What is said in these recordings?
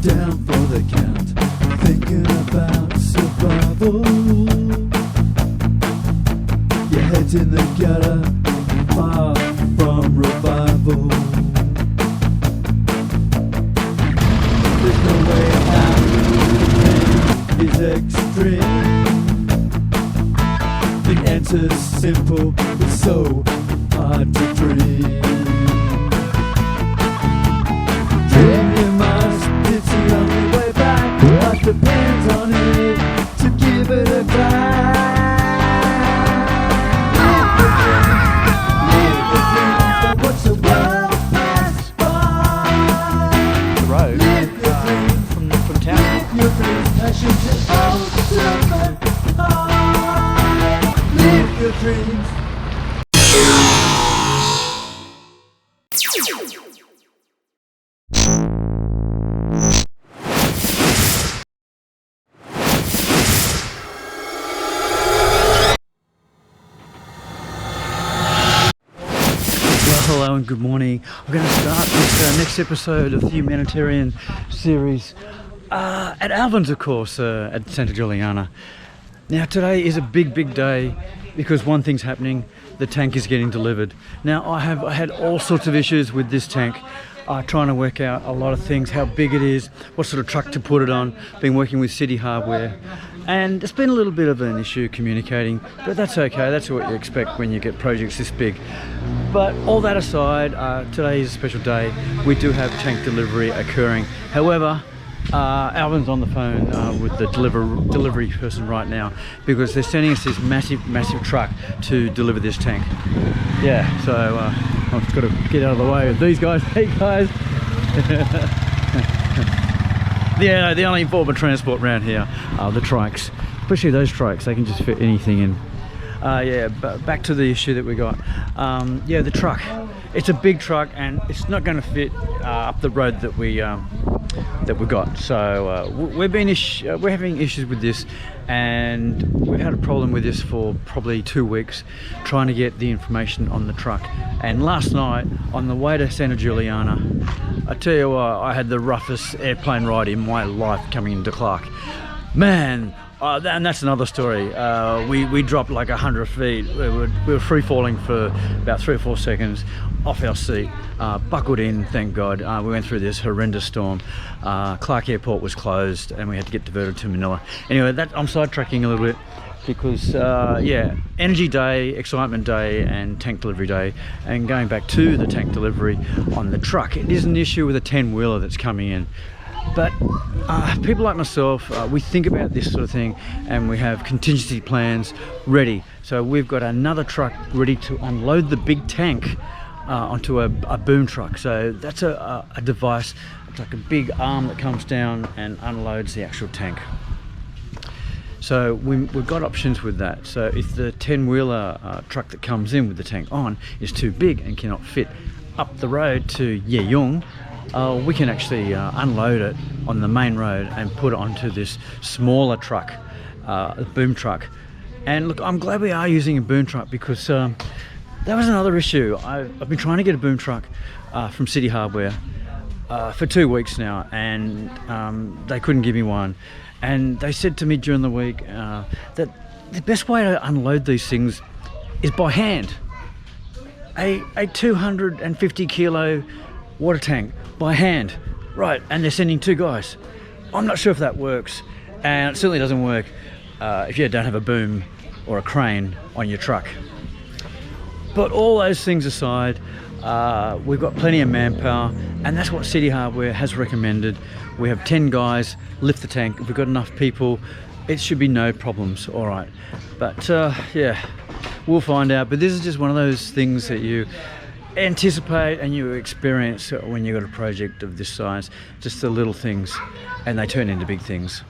down for the count, thinking about survival. Your head's in the gutter, far from revival. There's no way out, the pain is extreme. The answer's simple, it's so hard to dream. Dream you must, it's the only way back. Life depends on it, to give it a crack. Live the dream, don't watch the world pass by. The road Live your dream, from town. live your dream, passions and ultimate high. Live your dreams. Hello and good morning. I'm going to start this next episode of the Humanitarian series at Alvin's, of course, at Santa Juliana. Now today is a big day because one thing's happening: the tank is getting delivered. Now I had all sorts of issues with this tank, trying to work out a lot of things, how big it is, what sort of truck to put it on. Been working with City Hardware, and it's been a little bit of an issue communicating, but that's okay. That's what you expect when you get projects this big. But all that aside, today is a special day. We do have tank delivery occurring. However, Alvin's on the phone with the delivery person right now because they're sending us this massive truck to deliver this tank. Yeah, so I've got to get out of the way of these guys. Hey guys! Yeah, the only form of transport around here are the trikes. Especially those trikes, they can just fit anything in. Yeah, but back to the issue that we got. Yeah, the truck. It's a big truck and it's not going to fit up the road that we got. So we're having issues with this, and we've had a problem with this for probably 2 weeks, trying to get the information on the truck. And last night on the way to Santa Juliana, I tell you what, I had the roughest airplane ride in my life coming into Clark. Man. And that's another story. We dropped like 100 feet. We were free falling for about 3 or 4 seconds off our seat, buckled in, thank God. We went through this horrendous storm. Clark Airport was closed and we had to get diverted to Manila. Anyway, I'm sidetracking a little bit because yeah, Energy Day, Excitement Day and Tank Delivery Day, and going back to the tank delivery on the truck. It is an issue with a 10-wheeler that's coming in. But people like myself, we think about this sort of thing and we have contingency plans ready. So we've got another truck ready to unload the big tank onto a boom truck. So that's a device. It's like a big arm that comes down and unloads the actual tank. So we've got options with that. So if the 10-wheeler truck that comes in with the tank on is too big and cannot fit up the road to Yeyung, we can actually unload it on the main road and put it onto this smaller truck, a boom truck. And look, I'm glad we are using a boom truck because that was another issue. I've been trying to get a boom truck from City Hardware for 2 weeks now, and they couldn't give me one. And they said to me during the week that the best way to unload these things is by hand. A 250 kilo water tank by hand, right? And they're sending 2 guys. I'm not sure if that works, and it certainly doesn't work if you don't have a boom or a crane on your truck. But all those things aside, we've got plenty of manpower, and that's what City Hardware has recommended. We have 10 guys lift the tank. If we've got enough people, it should be no problems. All right, but yeah, we'll find out. But this is just one of those things that you anticipate and you experience when you've got a project of this size. Just the little things, and they turn into big things.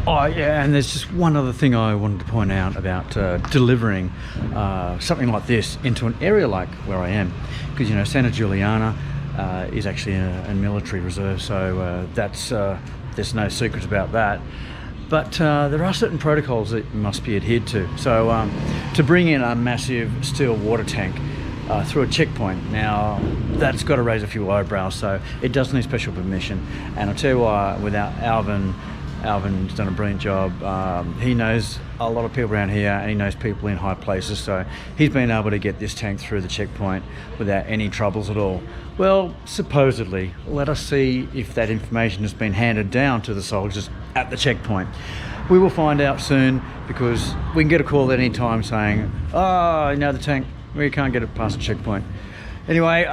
Oh yeah, and there's just one other thing I wanted to point out about delivering something like this into an area like where I am, because you know Santa Juliana is actually a military reserve, so there's no secrets about that. But there are certain protocols that must be adhered to. So to bring in a massive steel water tank, through a checkpoint. Now that's got to raise a few eyebrows, so it does need special permission. And I'll tell you why, without Alvin's done a brilliant job. He knows a lot of people around here, and he knows people in high places, so he's been able to get this tank through the checkpoint without any troubles at all. Well, supposedly. Let us see if that information has been handed down to the soldiers at the checkpoint. We will find out soon, because we can get a call at any time saying, oh, the tank, we can't get it past the checkpoint. Anyway,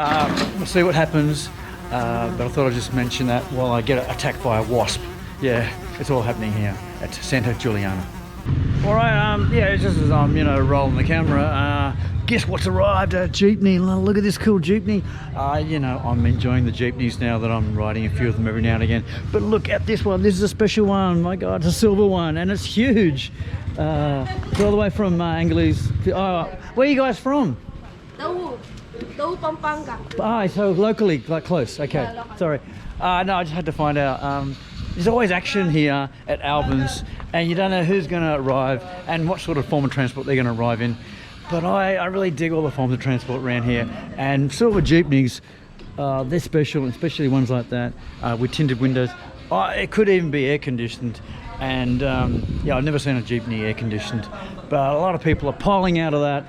we'll see what happens, but I thought I'd just mention that while I get attacked by a wasp. Yeah, it's all happening here at Santa Juliana. All right, yeah, just as I'm, rolling the camera, guess what's arrived? A jeepney. Look at this cool jeepney. I'm enjoying the jeepneys now that I'm riding a few of them every now and again. But look at this one. This is a special one. My God, it's a silver one, and it's huge. It's all the way from Angeles. Where are you guys from? So locally, like close. Okay, Yeah, local. sorry. No, I just had to find out. There's always action here at Alvin's, and you don't know who's going to arrive and what sort of form of transport they're going to arrive in. But I really dig all the forms of transport around here, and silver jeepneys, they're special, especially ones like that with tinted windows. It could even be air conditioned, and yeah, I've never seen a jeepney air conditioned, but a lot of people are piling out of that.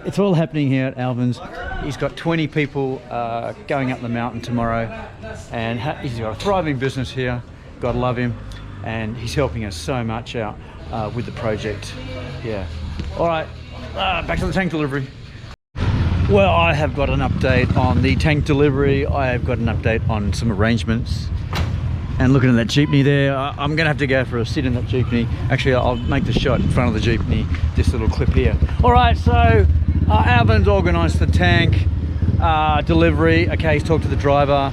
It's all happening here at Alvin's. He's got 20 people going up the mountain tomorrow, and he's got a thriving business here. God love him, and he's helping us so much out with the project. Yeah. All right, back to the tank delivery. Well, I have got an update on the tank delivery. I have got an update on some arrangements. And looking at that jeepney there, I'm gonna have to go for a sit in that jeepney. Actually, I'll make the shot in front of the jeepney, this little clip here. All right, so Alvin's organised the tank delivery. Okay, he's talked to the driver.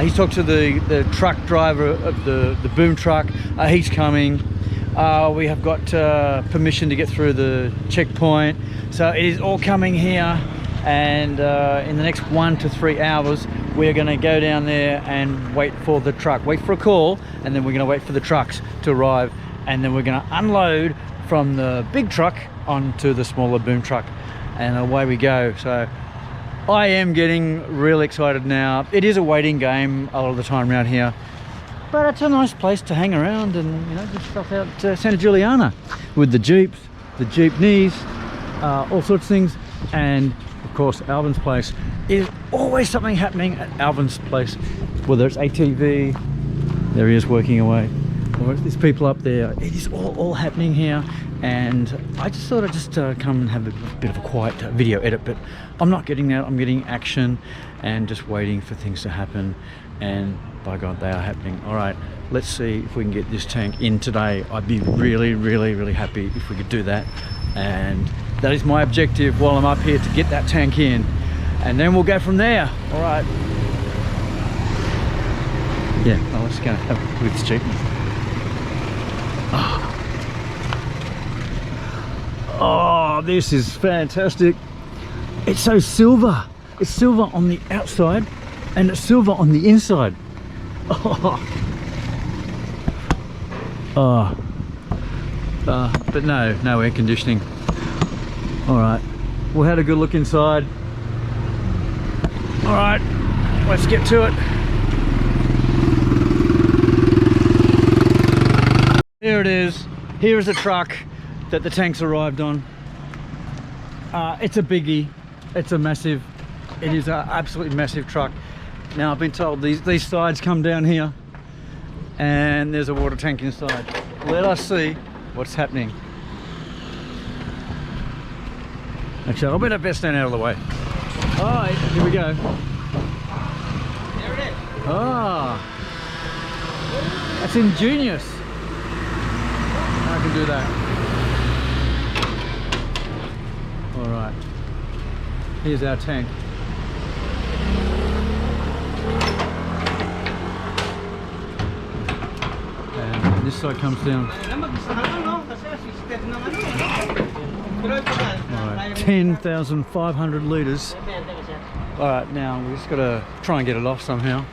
He's talked to the truck driver of the boom truck. He's coming. We have got permission to get through the checkpoint. So it is all coming here. And in the next 1 to 3 hours, we're going to go down there and wait for the truck. Wait for a call, and then we're going to wait for the trucks to arrive. And then we're going to unload from the big truck onto the smaller boom truck. And away we go. So I am getting really excited now. It is a waiting game a lot of the time around here, but it's a nice place to hang around and get stuff out Santa Juliana with the jeeps, the jeepneys, all sorts of things. And of course, Alvin's place is always something happening at Alvin's place, whether it's ATV, there he is working away, or there's people up there. It is all happening here. And I just thought I'd just come and have a bit of a quiet video edit, but I'm not getting that. I'm getting action and just waiting for things to happen, and by God, they are happening. All right, let's see if we can get this tank in today. I'd be really, really, really happy if we could do that, and that is my objective while I'm up here, to get that tank in, and then we'll go from there. All right. Yeah, well, let's go have a look at this jeepney. Oh, this is fantastic. It's so silver. It's silver on the outside and it's silver on the inside. But no air conditioning. All right, we had a good look inside. All right, let's get to it. Here it is. Here is the truck that the tanks arrived on. It's a biggie. It's a massive, it is an absolutely massive truck. Now I've been told these sides come down here and there's a water tank inside. Let us see what's happening. Actually, I better best stand out of the way. All right, here we go. There it is. Ah, that's ingenious. I can do that. All right, here's our tank. And this side comes down. All right, 10,500 litres. All right, now we just got to try and get it off somehow.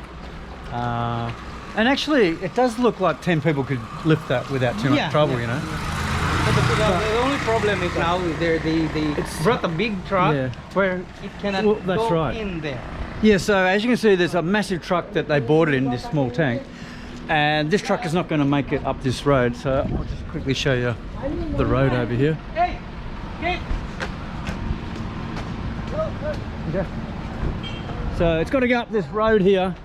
And actually, it does look like 10 people could lift that without too much trouble, you know. But the only problem is now they brought a big truck Yeah. where it cannot Well, that's go right. in there. Yeah, so as you can see, there's a massive truck that they bought it in, this small tank. And this truck is not going to make it up this road. So I'll just quickly show you the road over here. Hey, hey. Okay. So it's got to go up this road here,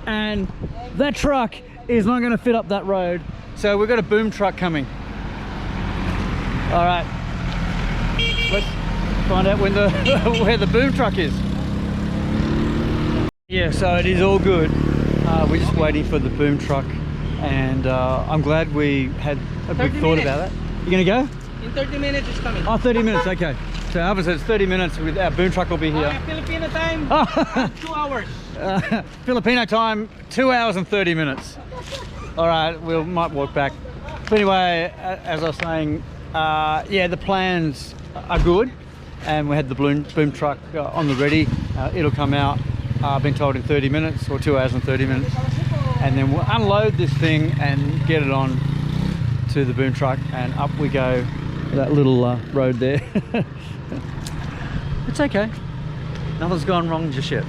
and that truck is not going to fit up that road. So we've got a boom truck coming. All right, let's find out when the where the boom truck is. Yeah, so it is all good. We're just waiting for the boom truck, and I'm glad we had a good 30 thought minutes. about that. You gonna go? In 30 minutes it's coming. Oh, 30 minutes, okay. So Alvin says 30 minutes, with our boom truck will be here. Filipino time, Oh. 2 hours. Filipino time, 2 hours and 30 minutes. All right, we might walk back. But anyway, as I was saying, yeah, the plans are good, and we had the boom truck on the ready. It'll come out, I've been told, in 30 minutes, or 2 hours and 30 minutes. And then we'll unload this thing and get it on to the boom truck, and up we go that little road there. It's okay, nothing's gone wrong just yet.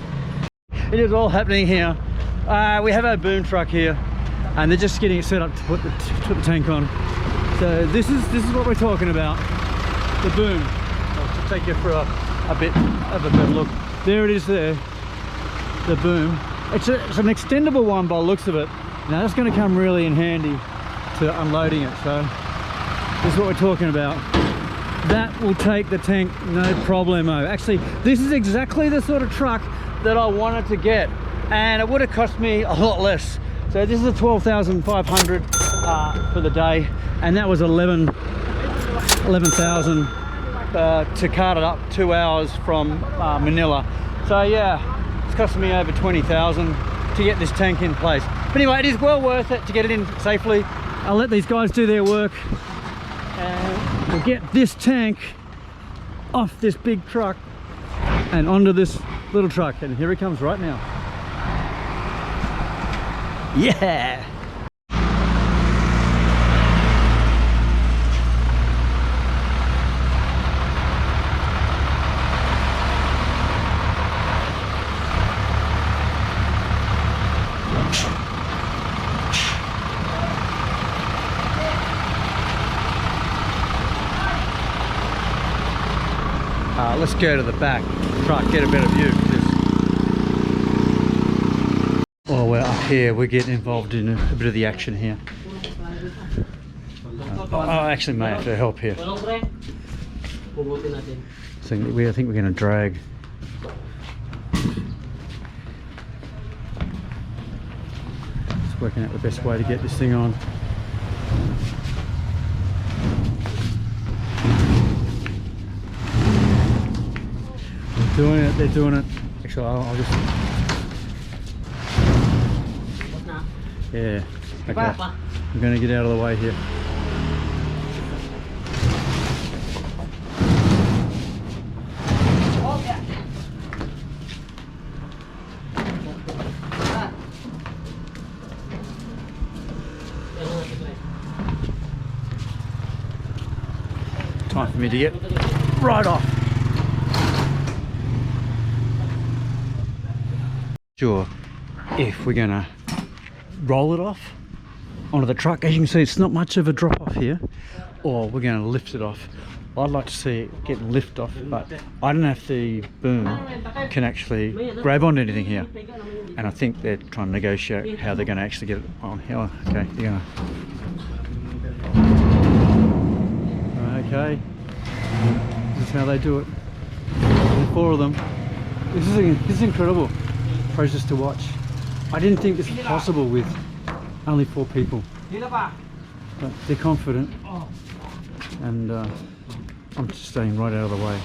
It is all happening here. We have our boom truck here, and they're just getting it set up to put the tank on. So this is what we're talking about, the boom. I'll just take you for a bit of a better look. There it is there, the boom. It's an extendable one by the looks of it. Now that's going to come really in handy to unloading it. So this is what we're talking about. That will take the tank no problemo. Actually, this is exactly the sort of truck that I wanted to get, and it would have cost me a lot less. So this is a 12,500 for the day, and that was 11,000 to cart it up 2 hours from Manila. So yeah, it's costing me over 20,000 to get this tank in place. But anyway, it is well worth it to get it in safely. I'll let these guys do their work, and we'll get this tank off this big truck and onto this little truck, and here he comes right now. Yeah. Let's go to the back, try and get a better view of this. Oh, we're up here, we're getting involved in a bit of the action here. I actually may have to help here. So I think we're going to drag. Just working out the best way to get this thing on. Doing it, they're doing it. Actually, I'll just. Yeah. Okay. I'm going to get out of the way here. Time for me to get right off. Sure, if we're gonna roll it off onto the truck, as you can see, it's not much of a drop off here, or we're gonna lift it off. I'd like to see it get lift off, but I don't know if the boom can actually grab onto anything here, and I think they're trying to negotiate how they're going to actually get it on here. Okay, you're gonna. Okay, this is how they do it. There's 4 of them. This is incredible process to watch. I didn't think this was possible with only 4 people, but they're confident, and I'm just staying right out of the way.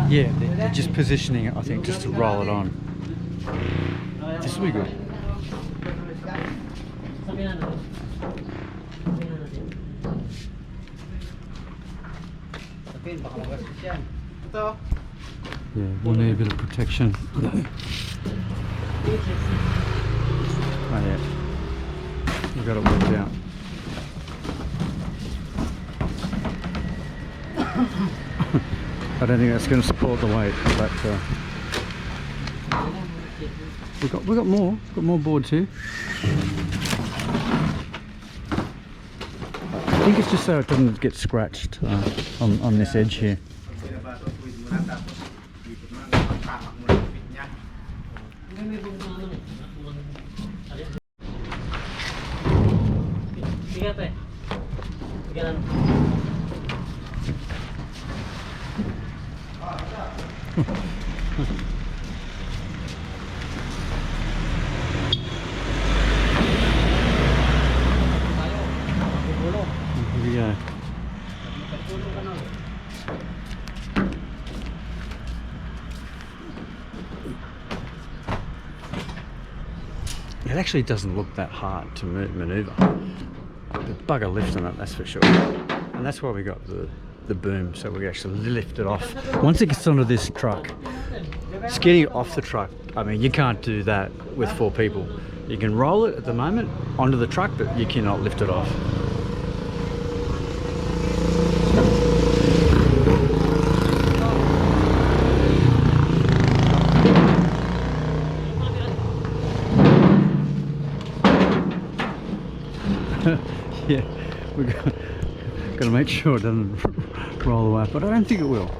Yeah, they're just positioning it, I think, just to roll it on. This will be good. Yeah, we'll need a bit of protection. Oh yeah, we've got it worked out. I don't think that's going to support the weight, but we've got more boards here. I think it's just so it doesn't get scratched on this edge here. Here we go. It actually doesn't look that hard to manoeuvre. The bugger lift on it, that's for sure. And that's why we got the boom, so we actually lift it off. Once it gets onto this truck, it's getting it off the truck. I mean, you can't do that with 4 people. You can roll it at the moment onto the truck, but you cannot lift it off. Yeah, we've got to make sure it doesn't roll away, but I don't think it will.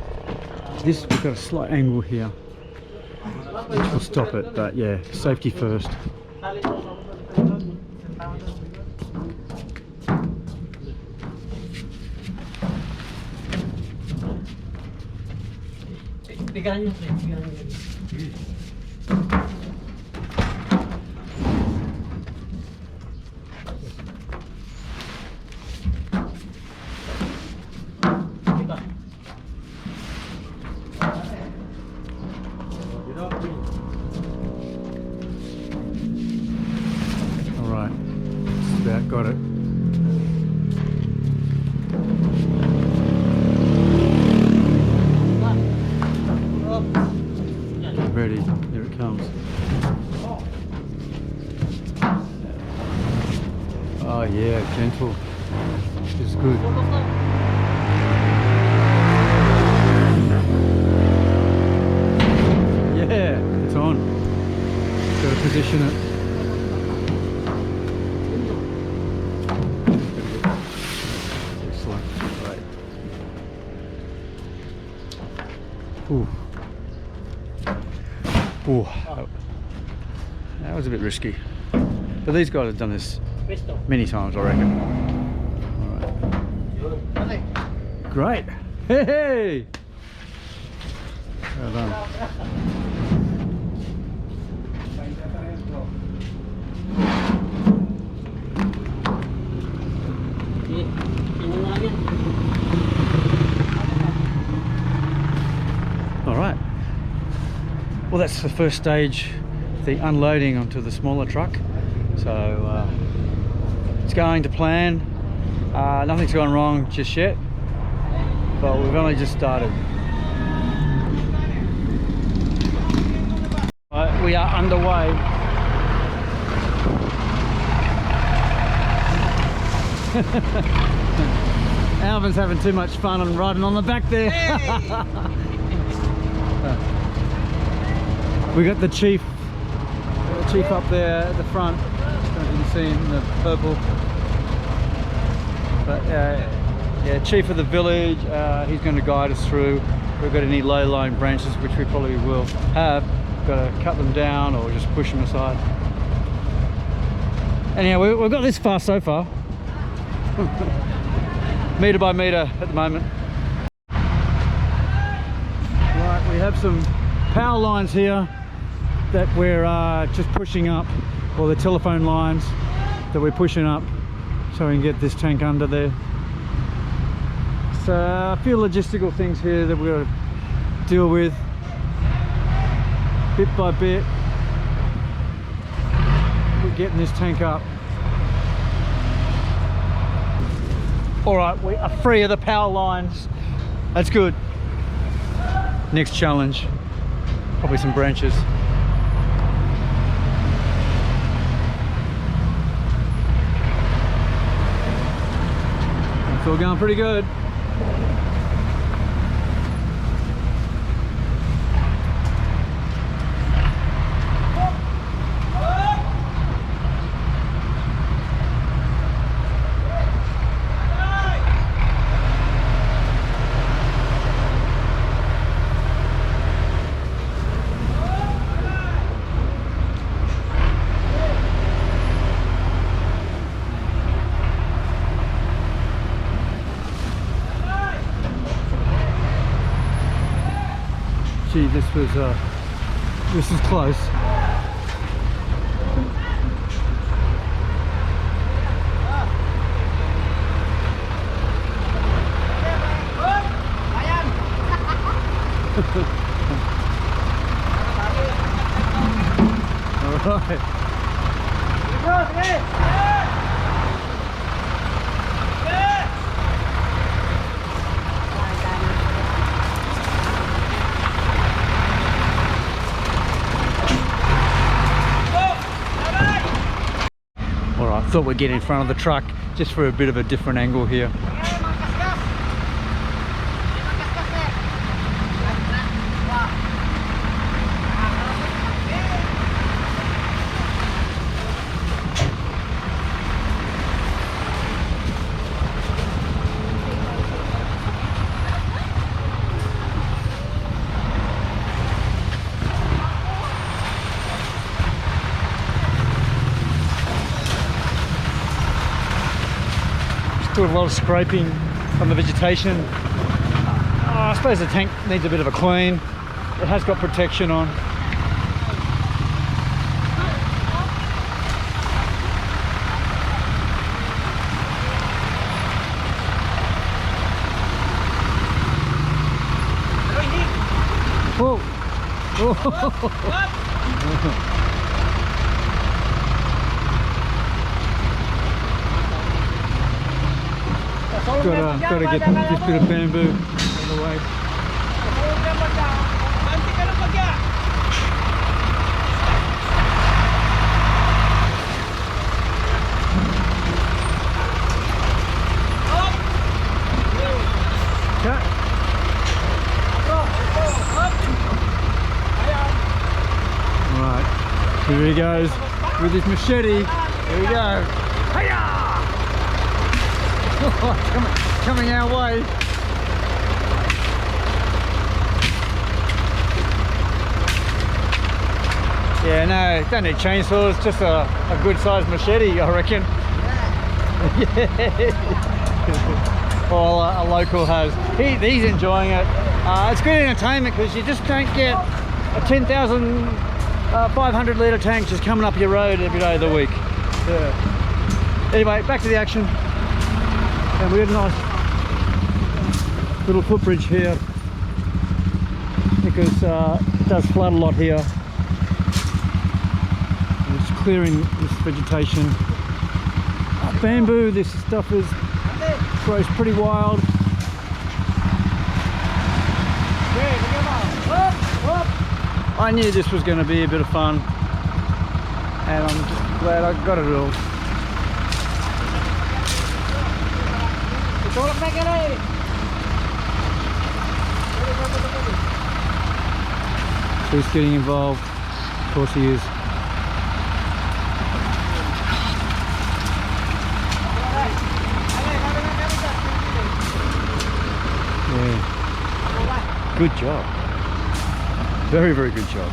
We've got a slight angle here, which will stop it, but yeah, safety first. Got it. Ready, here it comes. Oh yeah, gentle. It's good. Yeah, it's on. Got to position it. Ooh. Ooh. That was a bit risky. But these guys have done this many times, I reckon. Alright. Great. Hey! Well done. Alright, well that's the first stage, the unloading onto the smaller truck. So it's going to plan. Nothing's gone wrong just yet, but we've only just started. We are underway. Alvin's having too much fun and riding on the back there. Hey. We got the chief up there at the front. I don't know if you can see him in the purple. But yeah, chief of the village. He's going to guide us through. If we've got any low-lying branches, which we probably will have, got to cut them down or just push them aside. Anyhow, we've got this far so far. Metre by metre at the moment. Right, we have some power lines here that we're just pushing up, or the telephone lines that we're pushing up so we can get this tank under there. So a few logistical things here that we've got to deal with bit by bit. We're getting this tank up. All right, we are free of the power lines. That's good. Next challenge, probably some branches. It's all going pretty good. Gee, this is close. All right. Alright, thought we'd get in front of the truck just for a bit of a different angle here. Doing a lot of scraping from the vegetation. I suppose the tank needs a bit of a clean. It has got protection on. Whoa! Whoa. Gotta get this bit of bamboo out of the way. Okay. Right, here he goes with his machete. Here we go. Hiya! Coming our way. Yeah, no, don't need chainsaws, just a good sized machete, I reckon. Yeah. Well, a local has. He's enjoying it. It's good entertainment because you just don't get a 10,500 litre tank just coming up your road every day of the week. Yeah. Anyway, back to the action. And we got a nice little footbridge here because it does flood a lot here. And it's clearing this vegetation. Bamboo, this stuff grows pretty wild. I knew this was going to be a bit of fun, and I'm just glad I got it all. So he's getting involved, of course he is. Yeah. Good job. Very, very good job.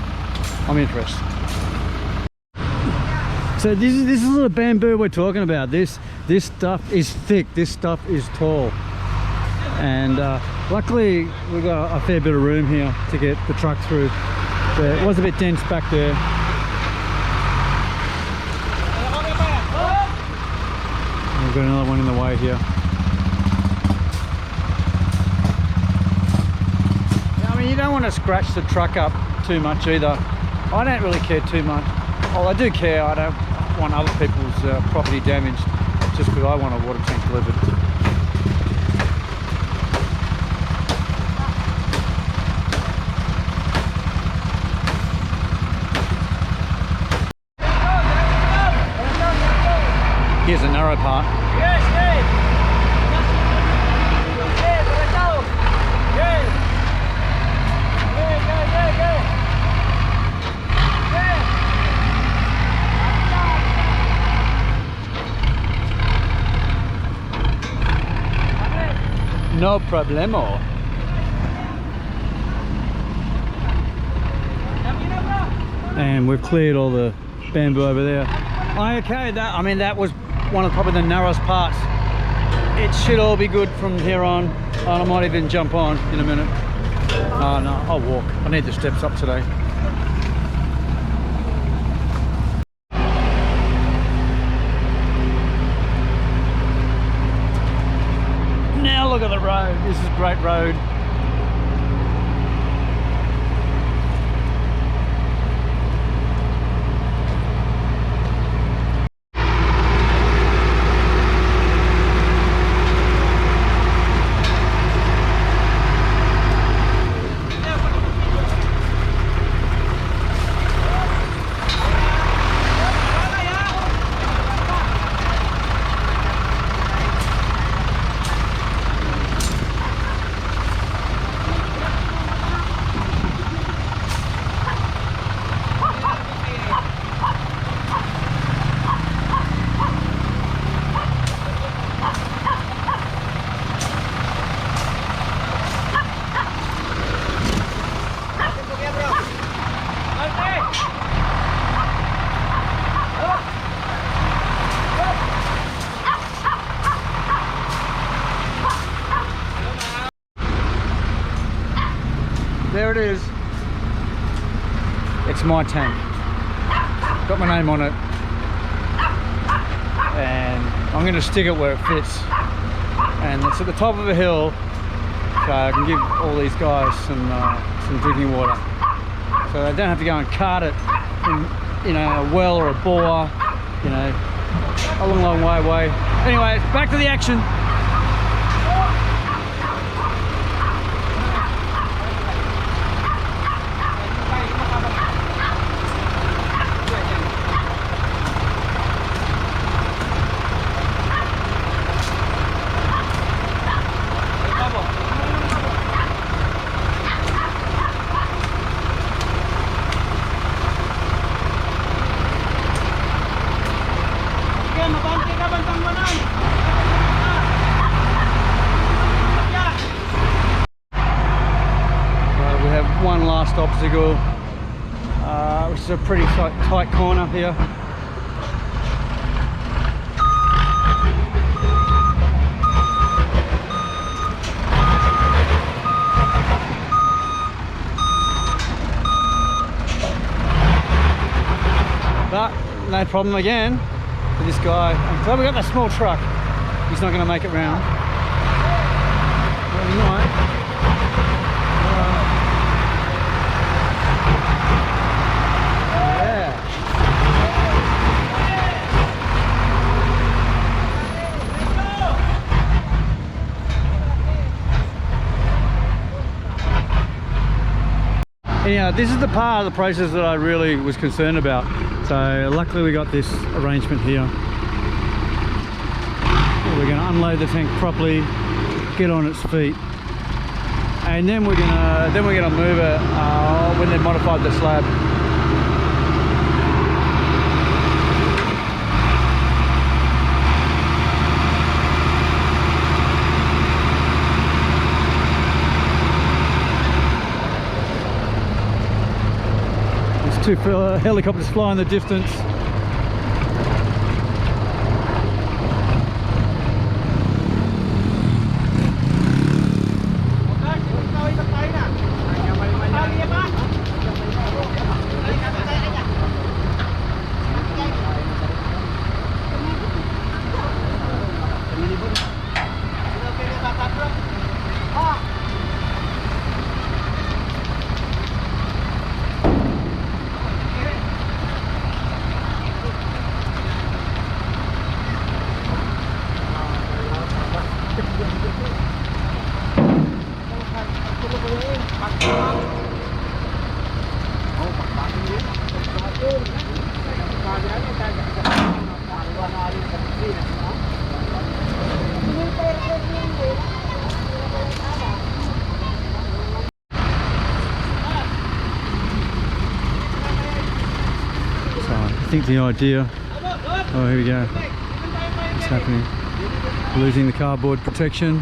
I'm impressed. So this is the bamboo we're talking about. This stuff is thick. This stuff is tall. And luckily we've got a fair bit of room here to get the truck through. But it was a bit dense back there. We've got another one in the way here. I mean, you don't want to scratch the truck up too much either. I don't really care too much. Well, I do care. I don't want other people's property damaged just because I want a water tank delivered. is the narrow part. No problemo. And we've cleared all the bamboo over there. Okay, that was one of probably the narrowest parts. It should all be good from here on. I might even jump on in a minute. Oh no, I'll walk. I need the steps up today. Now look at the road. This is a great road. There it is. It's my tank. Got my name on it. And I'm going to stick it where it fits. And it's at the top of a hill, so I can give all these guys some drinking water. So they don't have to go and cart it in, a well or a bore, a long way away. Anyway, back to the action. One last obstacle, which is a pretty tight corner here. But no problem again for this guy. I'm glad we got that small truck. He's not going to make it round. Well, he might. Anyhow, this is the part of the process that I really was concerned about. So luckily we got this arrangement here. We're going to unload the tank properly, get on its feet, and then we're gonna move it when they've modified the slab. Two helicopters fly in the distance. think the idea, oh here we go, what's happening, losing the cardboard protection.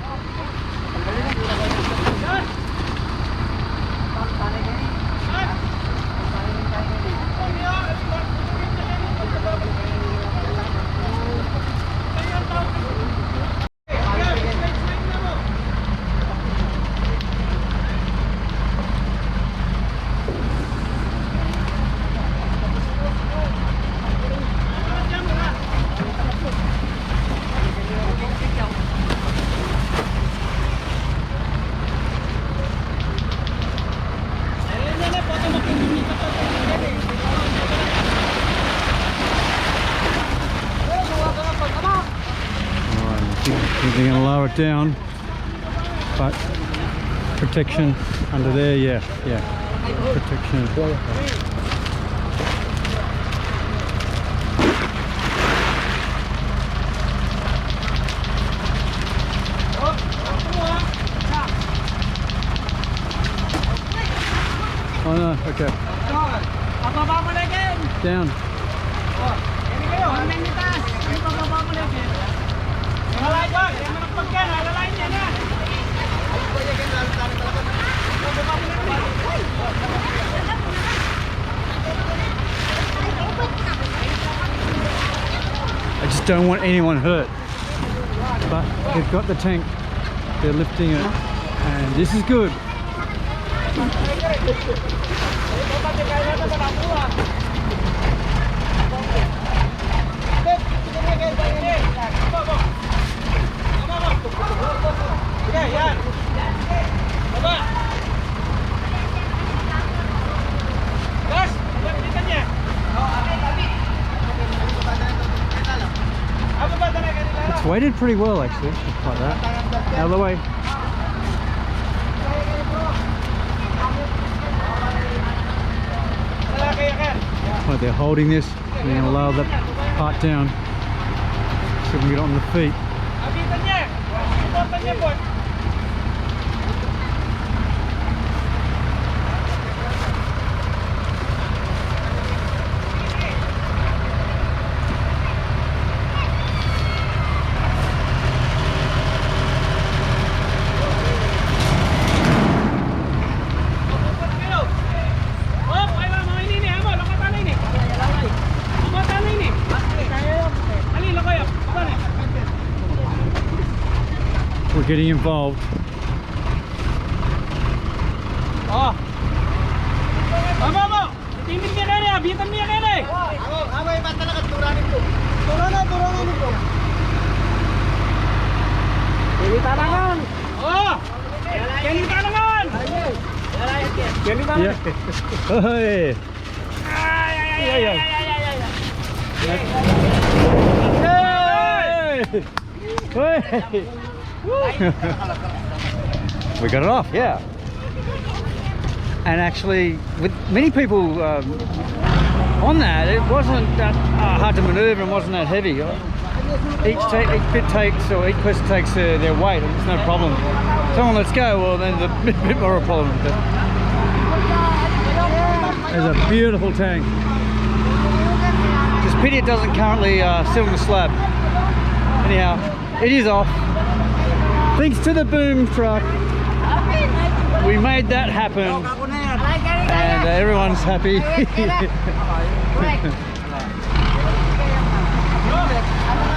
They're going to lower it down, but protection under there, yeah, protection. Oh no, okay. Down. I just don't want anyone hurt. But they've got the tank, they're lifting it, and this is good. It's weighted pretty well actually, just like that. Out of the way. Right, they're holding this, they're going to lower that part down so we can get on the feet. We're getting involved. Oh. Mama, timid ka na, abitan niya ka na. Away ba talaga turanin ko? Turanin ko. Kini tanangan. Oh. Kini tanangan. Kini tanangan. Hey. Hey. We got it off, yeah. And actually, with many people on that, it wasn't that hard to manoeuvre and wasn't that heavy. Each bit takes, or each person takes their weight, and it's no problem. Someone lets go, well then there's a bit more of a problem. But there's a beautiful tank. Just pity it doesn't currently sit on the slab. Anyhow, it is off. Thanks to the boom truck, we made that happen, and everyone's happy.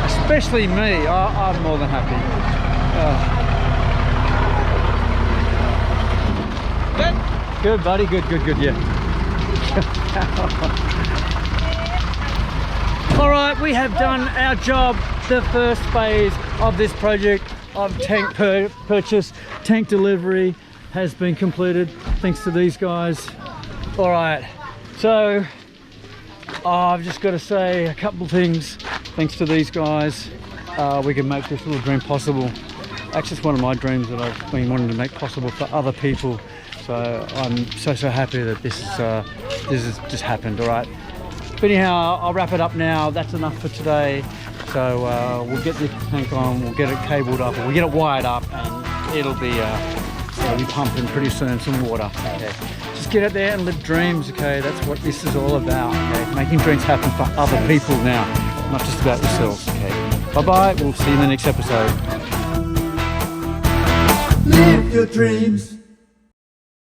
Especially me, I'm more than happy. Good buddy, good, yeah. Alright, we have done our job. The first phase of this project of tank purchase, tank delivery has been completed thanks to these guys. Alright, so I've just got to say a couple of things. Thanks to these guys, we can make this little dream possible. Actually, it's one of my dreams that I've been wanting to make possible for other people. So I'm so happy that this has just happened. Alright, but anyhow, I'll wrap it up now. That's enough for today. So we'll get this tank on, we'll get it cabled up, we'll get it wired up, and it'll be I'll be pumping pretty soon some water. Okay. Just get out there and live dreams, okay? That's what this is all about, okay? Making dreams happen for other people now, not just about yourself, okay? Bye-bye, we'll see you in the next episode. Live your dreams.